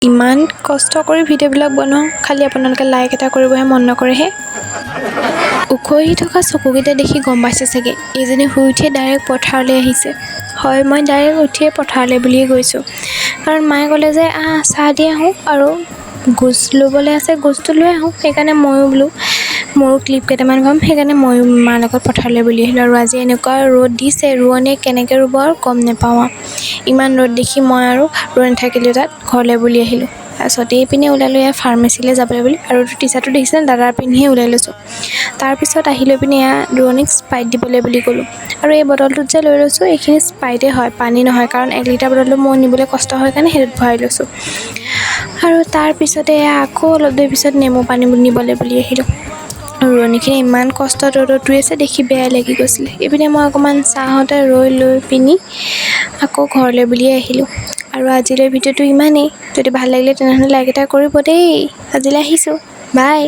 ইমান কষ্ট কৰি ভিডিঅ'বিলাক বনাওঁ, খালি আপোনালোকে লাইক এটা কৰিবহে মন নকৰেহে। উখহি থকা চকুকেইটা দেখি গম পাইছে চাগে, এইজনী শুই উঠিয়ে ডাইৰেক্ট পথাৰলৈ আহিছে। হয়, মই ডাইৰেক্ট উঠিয়ে পথাৰলৈ বুলিয়ে গৈছোঁ, কাৰণ মায়ে ক'লে যে চাহ দি আহোঁ আৰু গোজ ল'বলৈ আছে, গোজটো লৈ আহোঁ। সেইকাৰণে ময়ো বোলো মোৰো ক্লিপ কেইটামান পাম, সেইকাৰণে ময়ো মাৰ লগত পথাৰলৈ বুলি আহিলোঁ। আৰু আজি এনেকুৱা ৰ'দ দিছে, ৰোৱনীয়ে কেনেকৈ ৰুব আৰু গম নাপাওঁ আৰু। ইমান ৰ'দ দেখি মই আৰু ৰৈ নাথাকিলোঁ, তাত ঘৰলৈ বুলি আহিলোঁ। তাৰপিছত এইপিনে ওলালোঁ এয়া ফাৰ্মাচীলৈ যাবলৈ বুলি, আৰু টি চাৰ্টটো দেখিছে দাদাৰ পিন্ধিয়ে ওলাই লৈছোঁ। তাৰপিছত আহি লৈ পিনে এয়া ৰোৱনীক স্প্ৰাইট দিবলৈ বুলি ক'লোঁ। আৰু এই বটলটোত যে লৈ লৈছোঁ, এইখিনি স্প্ৰাইটেই হয়, পানী নহয়, কাৰণ 1 লিটাৰ বটলটো মোৰ নিবলৈ কষ্ট হয় কাৰণে সেইটোত ভৰাই লৈছোঁ। আৰু তাৰপিছতে আকৌ অলপ দেৰি পিছত নেমু পানী নিবলৈ বুলি আহিলোঁ। ৰোৱনীখিনি ইমান কষ্টত ৰ'দত ৰুই আছে দেখি বেয়াই লাগি গৈছিলে। এইপিনে মই অকণমান চাহতে ৰৈ লৈ পিনি আকৌ ঘৰলৈ বুলিয়ে আহিলোঁ। আৰু আজিলৈ ভিডিঅ'টো ইমানেই। যদি ভাল লাগিলে তেনেহ'লে লাইক এটা কৰিব দেই। আজিলৈ আহিছোঁ, বাই।